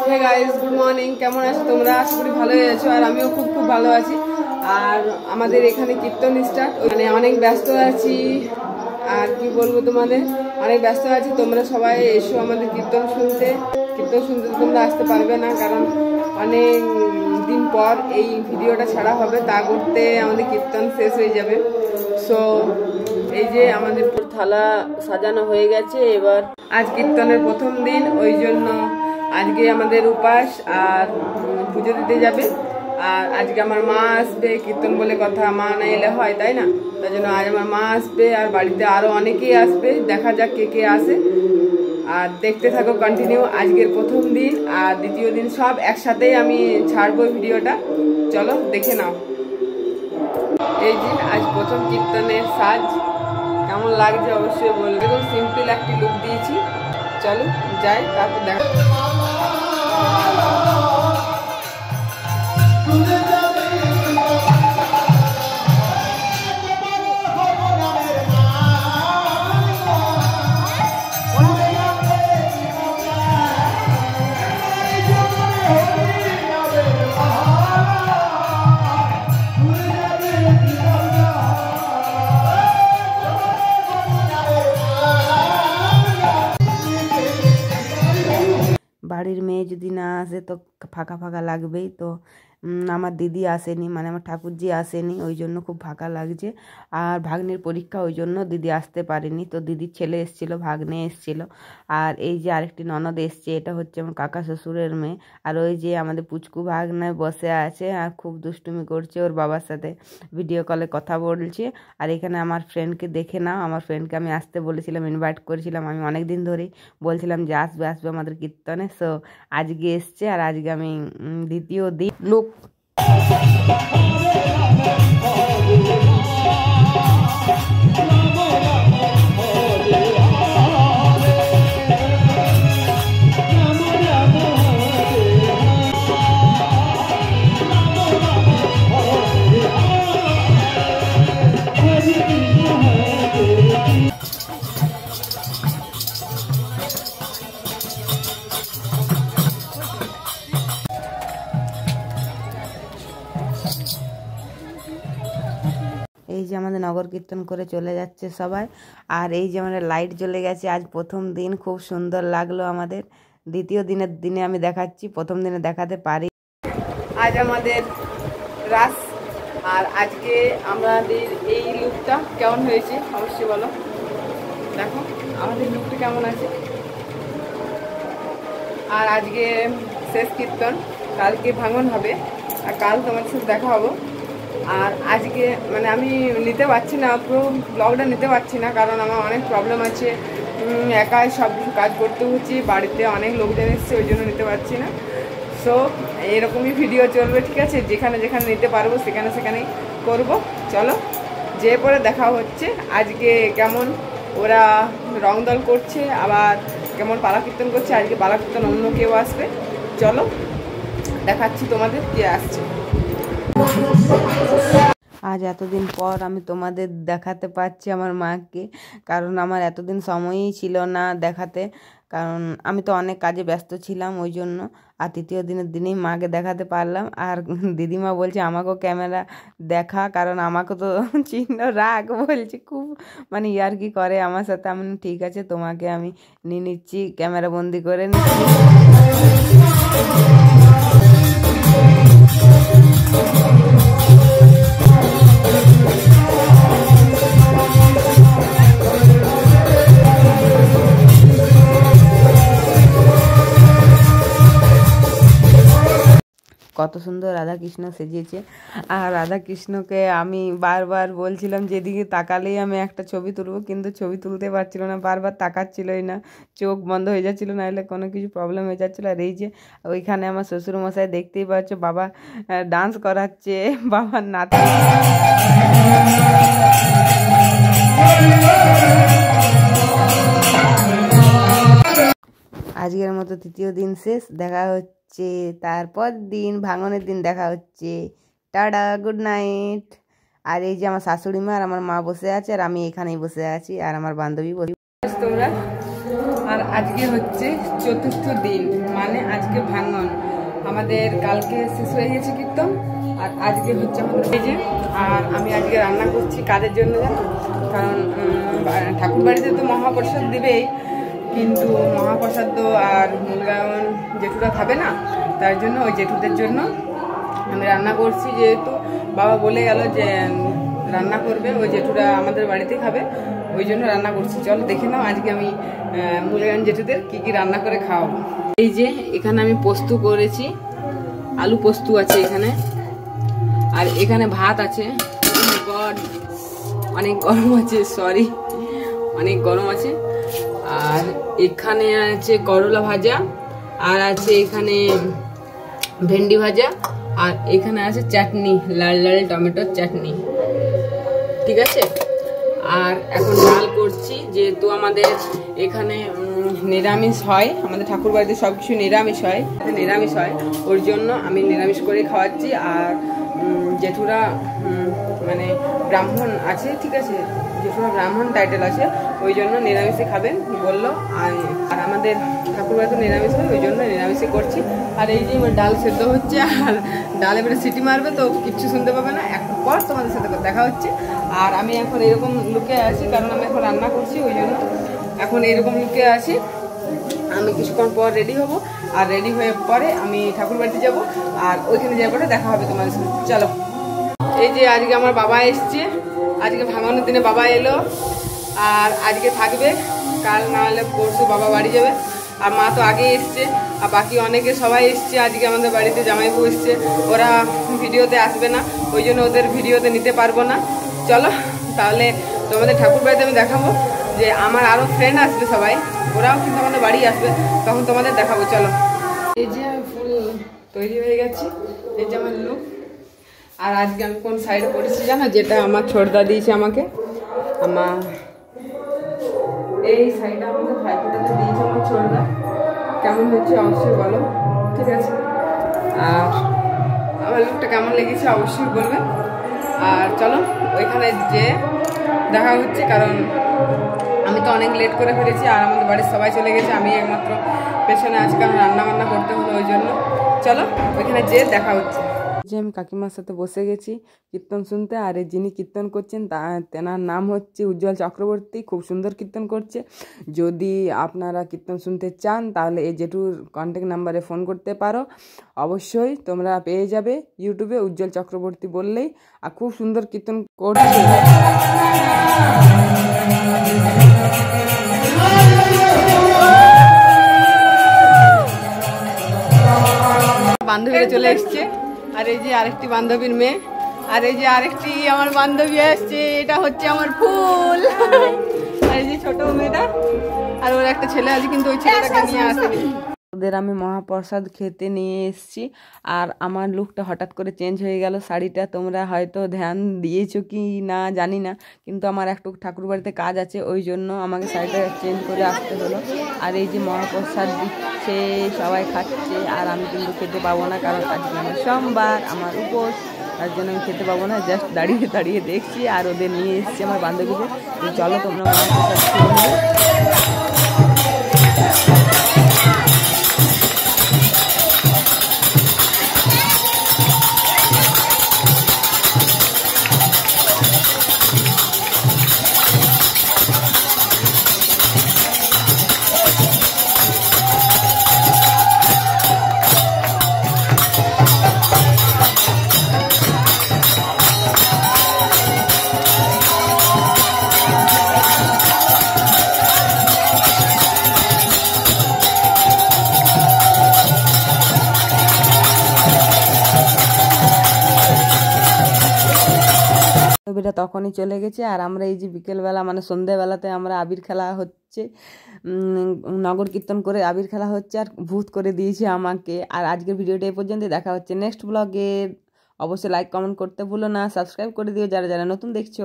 Hey guys, good morning. কেমন আছো তোমরা? আশা করি ভালোই আছো, আর আমিও খুব খুব ভালো আছি। আর আমাদের এখানে কীর্তন স্টার্ট, মানে অনেক ব্যস্ত আছি। আর কি বলবো তোমাদের, অনেক ব্যস্ত আছি। তোমরা সবাই এসো আমাদের কীর্তন শুনতে। কীর্তন শুনতে তোমরা আসতে পারবে না, কারণ অনেক দিন পর এই ভিডিওটা ছাড়া হবে, তা করতে আমাদের কীর্তন শেষ হয়ে যাবে। সো এই যে আমাদের থালা সাজানো হয়ে গেছে। এবার আজ কীর্তনের প্রথম দিন, ওই জন্য আজকে আমাদের উপাস আর পুজো দিতে যাবে। আর আজকে আমার মা আসবে, কীর্তন বলে কথা, মা না এলে হয়, তাই না? তাই জন্য আজ আমার মা আসবে, আর বাড়িতে আরও অনেকেই আসবে। দেখা যাক কে কে আসে, আর দেখতে থাকো কন্টিনিউ। আজকের প্রথম দিন আর দ্বিতীয় দিন সব একসাথেই আমি ছাড়বো ভিডিওটা, চলো দেখে নাও। এই যে আজ প্রথম কীর্তনের সাজ কেমন লাগছে অবশ্যই বলবে। তো সিম্পল একটি লুক দিয়েছি, চলো যাই, তারপর দেখো। বাড়ির মেয়ে যদি না আসে তো ফাঁকা ফাঁকা লাগবেই। তো আমার দিদি আসেনি, মানে আমার ঠাকুরজি আসেনি, ওই জন্য খুব ফাঁকা লাগছে। আর ভাগ্নের পরীক্ষা, ওই জন্য দিদি আসতে পারেনি। তো দিদির ছেলে এসেছিল, ভাগ্নে এসেছিল। আর এই যে আরেকটি ননদ এসছে, এটা হচ্ছে আমার কাকা শ্বশুরের মেয়ে। আর ওই যে আমাদের পুচকু ভাগ্নায় বসে আছে আর খুব দুষ্টুমি করছে, ওর বাবার সাথে ভিডিও কলে কথা বলছে। আর এখানে আমার ফ্রেন্ডকে দেখে নাও, আমার ফ্রেন্ডকে আমি আসতে বলেছিলাম, ইনভাইট করেছিলাম, আমি অনেক দিন ধরেই বলছিলাম যে আসবে আসবে আমাদের কীর্তনে। সো আজকে এসছে, আর আজকে আমি দ্বিতীয় দিন লোক এই যে আমাদের নগর কীর্তন করে চলে যাচ্ছে সবাই। আর এই যে আমাদের লাইট জ্বলে গেছে। আজ প্রথম দিন, খুব সুন্দর লাগলো আমাদের। দ্বিতীয় দিনে আমি দেখাচ্ছি, প্রথম দিনে দেখাতে পারি। আজ আমাদের রাস, আর আজকে আমাদের এই লুকটা কেমন হয়েছে অবশ্যই বলো। দেখো আমাদের লুকটা কেমন আছে। আর আজকে শেষ কীর্তন, কালকে ভাঙন হবে, আর কাল তোমার সাথে দেখা হবো। আর আজকে মানে আমি নিতে পারছি না, পুরো ব্লগটা নিতে পারছি না, কারণ আমার অনেক প্রবলেম আছে। একাই সব কিছু কাজ করতে হচ্ছে, বাড়িতে অনেক লোকজন এসছে, ওই জন্য নিতে পারছি না। সো এরকমই ভিডিও চলবে, ঠিক আছে? যেখানে যেখানে নিতে পারবো সেখানে সেখানেই করব। চলো যে পরে দেখা হচ্ছে। আজকে কেমন ওরা রংদল করছে, আবার কেমন পালা কীর্তন করছে। আজকে পালা কীর্তন অন্য কেউ আসবে, চলো দেখাচ্ছি তোমাদের কে আসছে। আজ এতদিন পর আমি তোমাদের দেখাতে পারছি আমার মাকে, কারণ আমার এতদিন সময়ই ছিল না দেখাতে, কারণ আমি তো অনেক কাজে ব্যস্ত ছিলাম, ওই জন্য। আর তৃতীয় দিনের দিনেই মাকে দেখাতে পারলাম। আর দিদিমা বলছে আমাকেও ক্যামেরা দেখা, কারণ আমাকে তো চিহ্ন রাখ বলছে, খুব মানে ইয়ার্কি করে আমার সাথে। আমি ঠিক আছে, তোমাকে আমি নিয়ে নিচ্ছি, ক্যামেরা বন্দি করে নিচ্ছি। কত সুন্দর রাধাকৃষ্ণ সেজেছে। আর রাধাকৃষ্ণকে আমি বারবার বলছিলাম যেদিকে তাকালেই আমি একটা ছবি তুলবো, কিন্তু ছবি তুলতে পারছিল না, বারবার তাকাচ্ছিলই না, চোখ বন্ধ হয়ে যাচ্ছিলো, নাহলে কোনো কিছু প্রবলেম হয়ে যাচ্ছিলো। আর এই যে ওইখানে আমার শ্বশুরমশাই, দেখতেই পাচ্ছ, বাবা ডান্স করাচ্ছে, বাবার নাতি। আজকের মতো তৃতীয় দিন শেষ, দেখা হচ্ছে তারপর দিন, ভাঙনের দিন দেখা হচ্ছে। Tata, good night. আর এই যে আমার শাশুড়ি মা আর আমার মা বসে আছে, আর আমি এখানেই বসে আছি, আর আমার বান্ধবী বসে। তোমরা আর আজকে হচ্ছে ৪র্থ দিন, মানে আজকে ভাঙন। আমাদের কালকে শেষ হয়ে গেছে কীর্তন, আর আজকে হচ্ছে আমাদের ভেজে। আর আমি আজকে রান্না করছি কাজের জন্য, জানো, কারণ ঠাকুর বাড়িতে তো মহাপ্রসাদ দিবেই, কিন্তু মহাপ্রসাদ তো আর মূলগায়ন জেঠুরা খাবে না, তার জন্য ওই জেঠুদের জন্য আমি রান্না করছি। যেহেতু বাবা বলে গেল যে রান্না করবে, ওই জেঠুরা আমাদের বাড়িতে খাবে, ওই জন্য রান্না করছি। চলো দেখে নাও আজকে আমি মূলগায়ন জেঠুদের কি কি রান্না করে খাওয়াবো। এই যে এখানে আমি পোস্ত করেছি, আলু পোস্ত আছে এখানে, আর এখানে ভাত আছে। গড, অনেক গরম আছে, সরি, অনেক গরম আছে। আর এখানে আছে করলা ভাজা, আর আছে এখানে ভেন্ডি ভাজা, আর এখানে আছে চাটনি, লাল লাল টমেটোর চাটনি, ঠিক আছে। আর এখন ডাল করছি, যেহেতু আমাদের এখানে নিরামিষ হয়, আমাদের ঠাকুর বাড়িতে সব কিছু নিরামিষ হয়, ওর জন্য আমি নিরামিষ করে খাওয়াচ্ছি। আর জেঠুরা মানে ব্রাহ্মণ আছে, ঠিক আছে, জেঠুরা ব্রাহ্মণ টাইটেল আছে, ওই জন্য নিরামিষে খাবেন বললো। আর আমাদের ঠাকুর বাড়িতে নিরামিষ হয়, ওই জন্য নিরামিষে করছি। আর এই যে ডাল সেদ্ধ হচ্ছে, আর ডাল এবারে সিটি মারবে তো কিচ্ছু শুনতে পাবে না। একটু পর তোমাদের সাথে দেখা হচ্ছে। আর আমি এখন এরকম লুকে আছি, কারণ আমি এখন রান্না করছি, ওই জন্য এখন এরকম লুকে আছি। আমি কিছুক্ষণ পর রেডি হব, আর রেডি হয়ে পরে আমি ঠাকুর বাড়িতে যাবো, আর ওইখানে যাওয়ার পরে দেখা হবে তোমাদের সাথে। চলো, এই যে আজকে আমার বাবা এসছে, আজকে ভাঙানোর দিনে বাবা এলো, আর আজকে থাকবে, কাল না হলে পরশু বাবা বাড়ি যাবে। আর মা তো আগে এসছে, আর বাকি অনেকে সবাই এসছে আজকে আমাদের বাড়িতে, জামাইবু এসছে, ওরা ভিডিওতে আসবে না, ওই জন্য ওদের ভিডিওতে নিতে পারবো না। চলো তাহলে তোমাদের ঠাকুর বাড়িতে আমি দেখাবো, যে আমার আরও ফ্রেন্ড আসবে সবাই, ওরাও কিন্তু আমাদের বাড়ি আসবে, তখন তোমাদের দেখাবো। চলো, এই যে আমি ফুল তৈরি হয়ে গেছি, এই যে আমার লুক। আর আজকে আমি কোন সাইডে পড়েছি জানো, যেটা আমার ছোটদা দিয়েছে আমাকে, আমার এই শাড়িটা আমাকে ভাইফোঁটাতে দিয়েছে আমার ছোটদা। কেমন হচ্ছে অবশ্যই বলো, ঠিক আছে। আর আমার লুকটা কেমন লেগেছে অবশ্যই বলবে। আর চলো ওইখানে যে দেখা হচ্ছে, কারণ আমি তো অনেক লেট করে ফেলেছি, আর আমাদের বাড়ির সবাই চলে গেছে, আমি একমাত্র পেছনে আছি, কারণ রান্না বান্না করতে হলো, ওই জন্য। চলো ওইখানে যে দেখা হচ্ছে। যে আমি কাকিমার সাথে বসে গেছি কীর্তন শুনতে, আর যিনি কীর্তন করছেন তেনার নাম হচ্ছে উজ্জ্বল চক্রবর্তী, খুব সুন্দর কীর্তন করছে। যদি আপনারা কীর্তন শুনতে চান তাহলে এই জেঠুর কন্ট্যাক্ট নাম্বারে ফোন করতে পারো, অবশ্যই তোমরা পেয়ে যাবে ইউটিউবে উজ্জ্বল চক্রবর্তী বললেই। আর খুব সুন্দর কীর্তন করছে। বান্ধবীরা চলে এসছে, আর এই যে আরেকটি বান্ধবীর মেয়ে, আর এই যে আরেকটি আমার বান্ধবী আসছে, এটা হচ্ছে আমার ফুল। আর এই যে ছোট মেয়েটা, আর ওর একটা ছেলে আছে, কিন্তু ওই ছেলেটাকে নিয়ে আসেনি। ওদের আমি মহাপ্রসাদ খেতে নিয়ে এসেছি, আর আমার লুকটা হঠাৎ করে চেঞ্জ হয়ে গেল। শাড়িটা তোমরা হয়তো ধ্যান দিয়েছো কি না জানি না, কিন্তু আমার একটু ঠাকুর বাড়িতে কাজ আছে, ওই জন্য আমাকে শাড়িটা চেঞ্জ করে আসতে হলো। আর এই যে মহাপ্রসাদ দিচ্ছে, সবাই খাচ্ছে, আর আমি কিন্তু খেতে পাবো না, কারণ আজকে আমার সোমবার, আমার উপোস, তার জন্য আমি খেতে পাবো না। জাস্ট দাঁড়িয়ে দাঁড়িয়ে দেখছি, আর ওদের নিয়ে এসেছি আমার বান্ধবীদের। চলো তোমরা মহাপ্রসাদ খেয়ে নেবে। বান্ধবীরা তখনই চলে গেছে, আর আমরা এই যে বিকেলবেলা মানে সন্ধ্যেবেলাতে আমরা আবির খেলা হচ্ছে, নগর কীর্তন করে আবির খেলা হচ্ছে, আর ভূত করে দিয়েছে আমাকে। আর আজকের ভিডিওটা এই পর্যন্ত, দেখা হচ্ছে নেক্সট ব্লগে। অবশ্যই লাইক কমেন্ট করতে ভুলো না, সাবস্ক্রাইব করে দিও যারা যারা নতুন দেখছো।